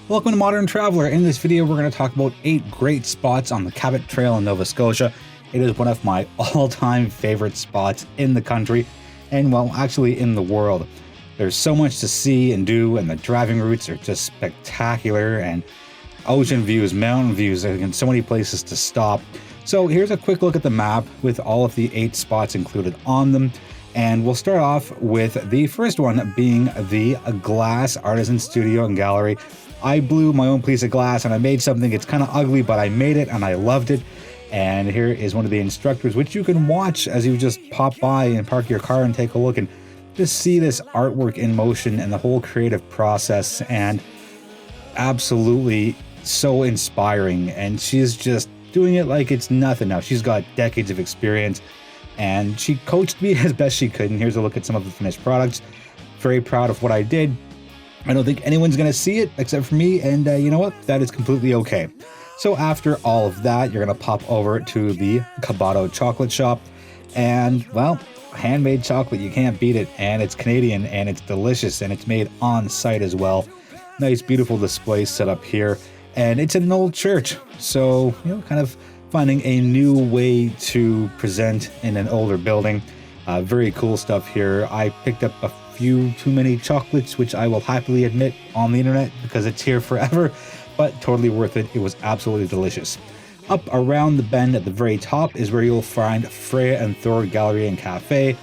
Welcome to Modern Traveler. In this video, we're going to talk about 8 great spots on the Cabot Trail in Nova Scotia. It is one of my all-time favorite spots in the country, and well, actually in the world. There's so much to see and do, and the driving routes are just spectacular, and ocean views, mountain views, and so many places to stop. So here's a quick look at the map with all of the 8 spots included on them. And we'll start off with the first one being the Glass Artisan Studio and Gallery. I blew my own piece of glass and I made something. It's kind of ugly, but I made it and I loved it. And here is one of the instructors, which you can watch as you just pop by and park your car and take a look and just see this artwork in motion and the whole creative process. And absolutely so inspiring. And she's just doing it like it's nothing now. She's got decades of experience. And she coached me as best she could. And here's a look at some of the finished products. Very proud of what I did. I don't think anyone's going to see it except for me. And you know what? That is completely okay. So after all of that, you're going to pop over to the Cabot chocolate shop. And well, handmade chocolate, you can't beat it. And it's Canadian and it's delicious and it's made on site as well. Nice, beautiful display set up here. And it's an old church. So, you know, kind of finding a new way to present in an older building. Very cool stuff here. I picked up a few too many chocolates, which I will happily admit on the internet because it's here forever, but totally worth it. It was absolutely delicious. Up around the bend at the very top is where you'll find Freya and Thor Gallery and Cafe.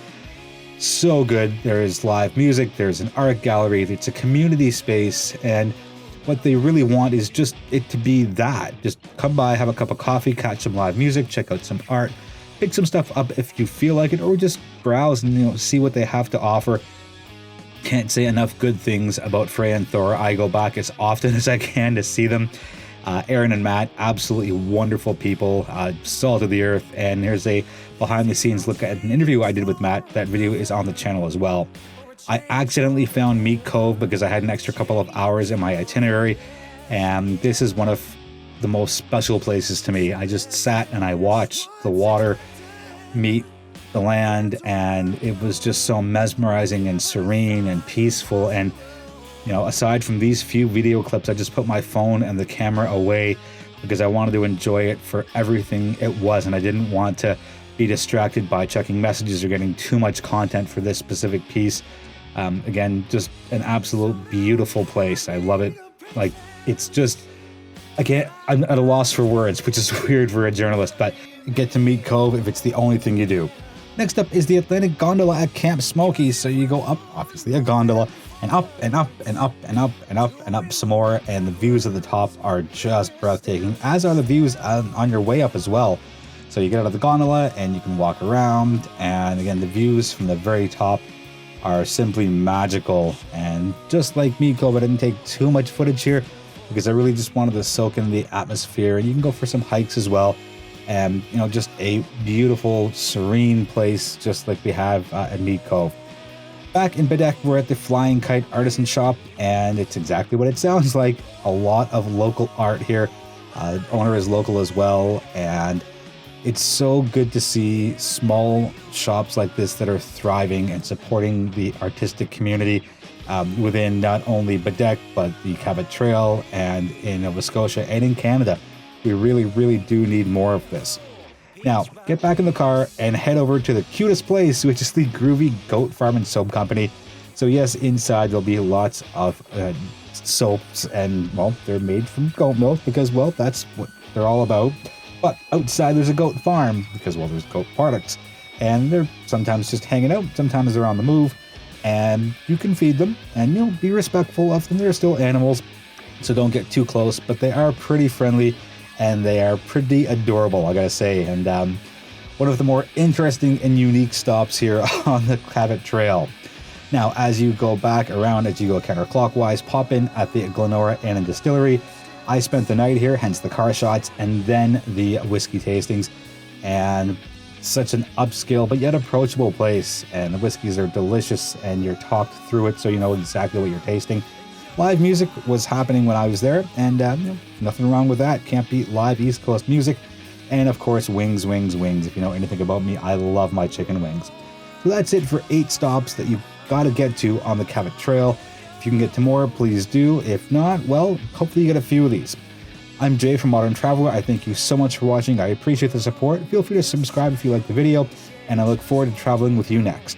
So good. There is live music, there's an art gallery, it's a community space, and what they really want is just it to be that. Just come by, have a cup of coffee, catch some live music, check out some art, pick some stuff up if you feel like it, or just browse and see what they have to offer. Can't say enough good things about Freya and Thor. I go back as often as I can to see them. Aaron and Matt, absolutely wonderful people, salt of the earth. And here's a behind the scenes look at an interview I did with Matt. That video is on the channel as well. I accidentally found Meat Cove because I had an extra couple of hours in my itinerary, and this is one of the most special places to me. I just sat and I watched the water meet the land, and it was just so mesmerizing and serene and peaceful. And you know, aside from these few video clips, I just put my phone and the camera away because I wanted to enjoy it for everything it was, and I didn't want to be distracted by checking messages or getting too much content for this specific piece. Again, just an absolute beautiful place. I love it. Like, it's just, I'm at a loss for words, which is weird for a journalist, but get to Meat Cove if it's the only thing you do. Next up is the Atlantic Gondola at Camp Smoky. So you go up, obviously, a gondola, and up and up and up and up and up and up some more. And the views at the top are just breathtaking, as are the views on your way up as well. So you get out of the gondola and you can walk around. And again, the views from the very top are simply magical. And just like Meat Cove, I didn't take too much footage here because I really just wanted to soak in the atmosphere. And you can go for some hikes as well. And you know, just a beautiful, serene place, just like we have at Meat Cove. Back in Bedeck, we're at the Flying Kite Artisan Shop, and it's exactly what it sounds like. A lot of local art here. Owner is local as well, and it's so good to see small shops like this that are thriving and supporting the artistic community within not only Bedeck, but the Cabot Trail and in Nova Scotia and in Canada. We really, really do need more of this. Now, get back in the car and head over to the cutest place, which is the Groovy Goat Farm and Soap Company. So yes, inside there'll be lots of soaps, and well, they're made from goat milk because, well, that's what they're all about. But outside there's a goat farm because, well, there's goat products. And they're sometimes just hanging out, sometimes they're on the move. And you can feed them, and you'll be respectful of them. They're still animals, so don't get too close, but they are pretty friendly. And they are pretty adorable, I gotta say. And one of the more interesting and unique stops here on the Cabot Trail. Now, as you go back around, as you go counterclockwise, pop in at the Glenora Inn and Distillery. I spent the night here, hence the car shots, and then the whiskey tastings. And such an upscale but yet approachable place. And the whiskeys are delicious, and you're talked through it so you know exactly what you're tasting. Live music was happening when I was there, and nothing wrong with that. Can't beat live East Coast music. And of course, wings, wings, wings. If you know anything about me, I love my chicken wings. So that's it for 8 stops that you've got to get to on the Cabot Trail. If you can get to more, please do. If not, well, hopefully you get a few of these. I'm Jay from Modern Traveler. I thank you so much for watching. I appreciate the support. Feel free to subscribe if you like the video, and I look forward to traveling with you next.